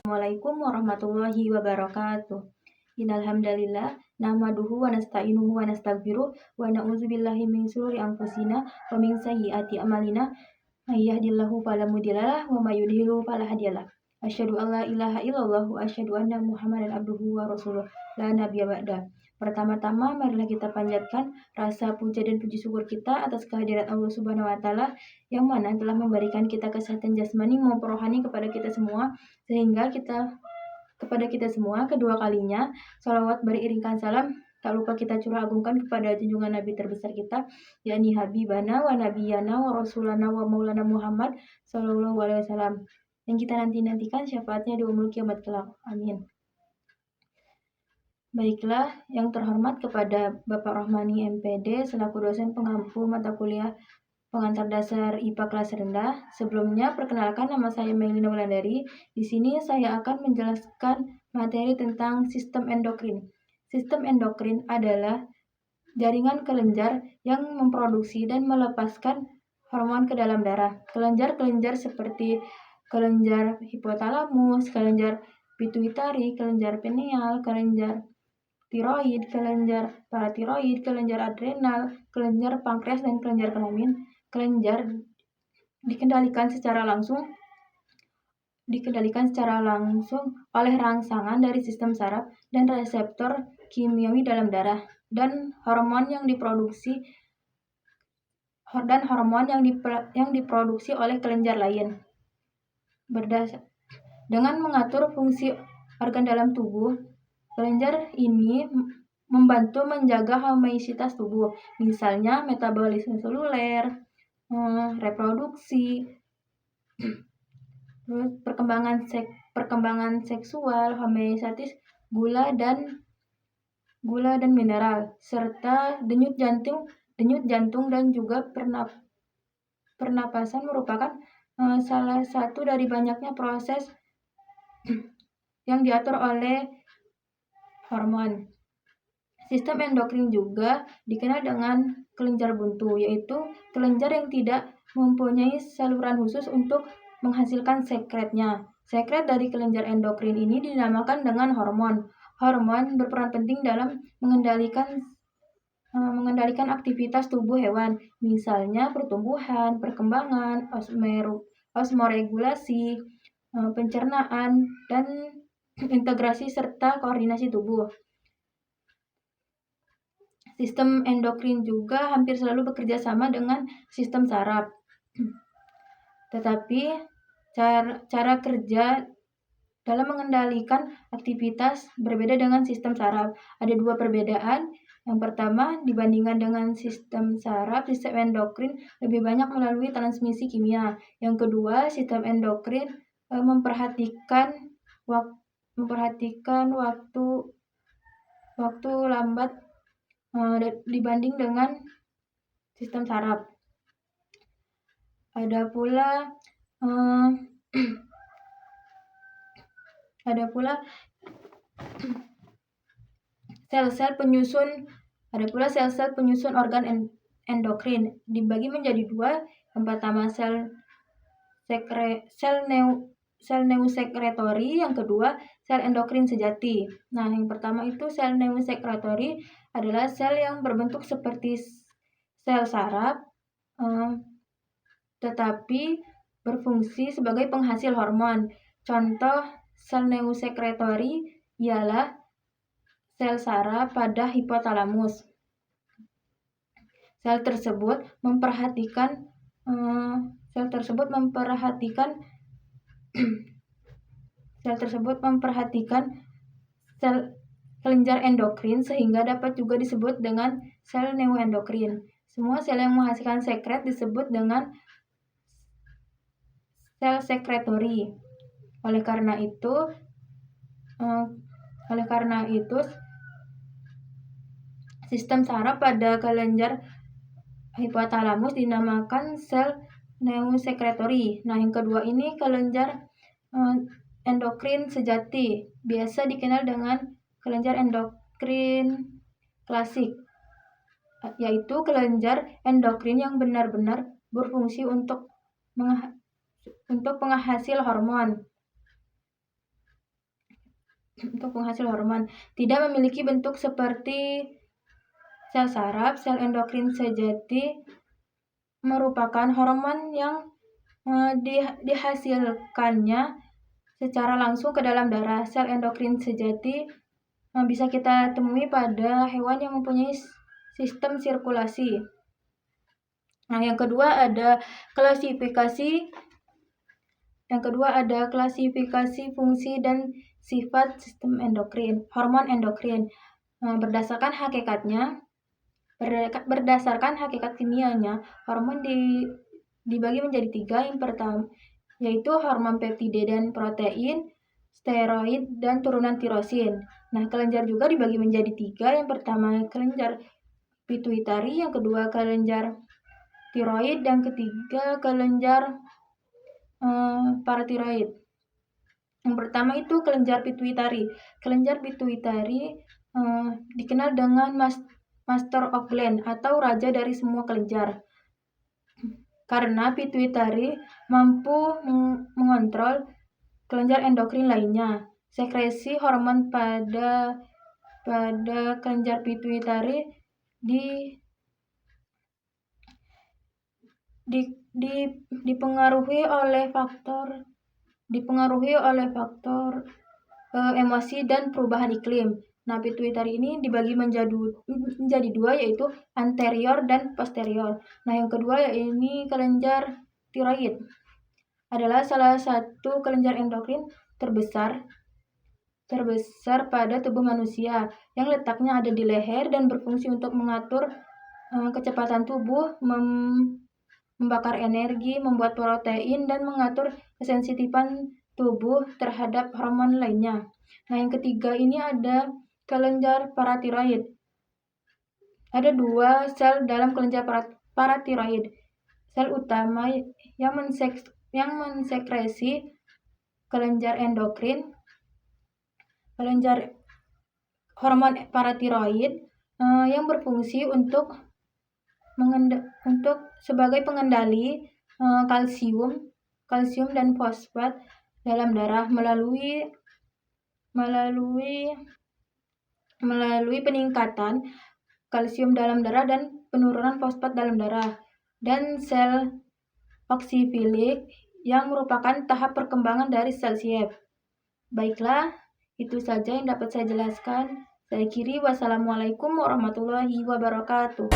Assalamualaikum warahmatullahi wabarakatuh. Innal hamdalillah nahmaduhu wa nasta'inuhu wa nastaghfiruh wa na'udzubillahi min shururi anfusina wa min sayyiati a'malina. May yahdihillahu fala mudhillalah wa may yudhlil fala hadiyalah. Asyhadu an la ilaha illallah wa asyhadu anna Muhammadan abduhu wa rasuluh. La nabiyya ba'da. Pertama-tama marilah kita panjatkan rasa puja dan puji syukur kita atas kehadirat Allah Subhanahu wa taala yang mana telah memberikan kita kesehatan jasmani maupun rohani kepada kita semua, sehingga kepada kita semua kedua kalinya sholawat beriringkan salam tak lupa kita curah agungkan kepada junjungan Nabi terbesar kita, yakni Habibana wa Nabiyana wa Rasulana wa Maulana Muhammad Sallallahu Alaihi Wasallam, yang kita nantikan syafaatnya di yaumul kiamat kelak. Amin. Baiklah, yang terhormat kepada Bapak Rohmani MPD selaku dosen pengampu mata kuliah pengantar dasar IPA kelas rendah. Sebelumnya, perkenalkan, nama saya Melina Wulandari. Di sini saya akan menjelaskan materi tentang sistem endokrin. Sistem endokrin adalah jaringan kelenjar yang memproduksi dan melepaskan hormon ke dalam darah. Kelenjar-kelenjar seperti kelenjar hipotalamus, kelenjar pituitari, kelenjar pineal, kelenjar tiroid, kelenjar paratiroid, kelenjar adrenal, kelenjar pankreas, dan kelenjar kelamin. Kelenjar dikendalikan secara langsung oleh rangsangan dari sistem saraf dan reseptor kimiawi dalam darah, dan hormon yang diproduksi oleh kelenjar lain. Dengan mengatur fungsi organ dalam tubuh, kelenjar ini membantu menjaga homeostasis tubuh, misalnya metabolisme seluler, reproduksi, perkembangan seksual, homeostasis gula dan mineral, serta denyut jantung dan juga pernapasan merupakan salah satu dari banyaknya proses yang diatur oleh hormon. Sistem endokrin juga dikenal dengan kelenjar buntu, yaitu kelenjar yang tidak mempunyai saluran khusus untuk menghasilkan sekretnya. Sekret dari kelenjar endokrin ini dinamakan dengan hormon. Hormon berperan penting dalam mengendalikan aktivitas tubuh hewan, misalnya pertumbuhan, perkembangan, osmoregulasi, pencernaan, dan integrasi serta koordinasi tubuh. Sistem endokrin juga hampir selalu bekerja sama dengan sistem saraf. Tetapi cara kerja dalam mengendalikan aktivitas berbeda dengan sistem saraf. Ada dua perbedaan. Yang pertama, dibandingkan dengan sistem saraf, sistem endokrin lebih banyak melalui transmisi kimia. Yang kedua, sistem endokrin memperhatikan waktu lambat dibanding dengan sistem saraf. Ada pula sel-sel penyusun organ endokrin dibagi menjadi dua. Yang pertama sel neurosekretori, yang kedua sel endokrin sejati. Nah, yang pertama itu sel neurosekretori adalah sel yang berbentuk seperti sel saraf, tetapi berfungsi sebagai penghasil hormon. Contoh sel neurosekretori ialah sel saraf pada hipotalamus. Sel tersebut memperhatikan sel kelenjar endokrin sehingga dapat juga disebut dengan sel neuroendokrin. Semua sel yang menghasilkan sekret disebut dengan sel sekretori. Oleh karena itu sistem saraf pada kelenjar hipotalamus dinamakan sel neurosekretori. Nah, yang kedua ini kelenjar endokrin sejati, biasa dikenal dengan kelenjar endokrin klasik, yaitu kelenjar endokrin yang benar-benar berfungsi untuk penghasil hormon. untuk penghasil hormon. Tidak memiliki bentuk seperti sel saraf, sel endokrin sejati merupakan hormon yang dihasilkannya secara langsung ke dalam darah. Sel endokrin sejati bisa kita temui pada hewan yang mempunyai sistem sirkulasi. Nah, yang kedua ada klasifikasi fungsi dan sifat sistem endokrin, hormon endokrin. Berdasarkan hakikat kimianya, hormon dibagi menjadi 3. Yang pertama yaitu hormon peptida dan protein, steroid, dan turunan tirosin. Nah, kelenjar juga dibagi menjadi 3. Yang pertama kelenjar pituitari, yang kedua kelenjar tiroid, dan ketiga kelenjar paratiroid. Yang pertama itu kelenjar pituitari. Kelenjar pituitari dikenal dengan master of gland atau raja dari semua kelenjar. Karena pituitari mampu mengontrol kelenjar endokrin lainnya. Sekresi hormon pada kelenjar pituitari dipengaruhi oleh faktor emosi dan perubahan iklim. Nah, pituitari ini dibagi menjadi 2, yaitu anterior dan posterior. Nah, yang kedua ini kelenjar tiroid adalah salah satu kelenjar endokrin terbesar pada tubuh manusia yang letaknya ada di leher dan berfungsi untuk mengatur kecepatan tubuh, membakar energi, membuat protein, dan mengatur kesensitifan tubuh terhadap hormon lainnya. Nah, yang ketiga ini ada kelenjar paratiroid. Ada 2 sel dalam kelenjar paratiroid. Sel utama yang mensekresi kelenjar endokrin, kelenjar hormon paratiroid yang berfungsi untuk sebagai pengendali kalsium dan fosfat dalam darah melalui peningkatan kalsium dalam darah dan penurunan fosfat dalam darah. Dan sel oksifilik yang merupakan tahap perkembangan dari sel Schwann. Baiklah, itu saja yang dapat saya jelaskan. Saya akhiri, wassalamualaikum warahmatullahi wabarakatuh.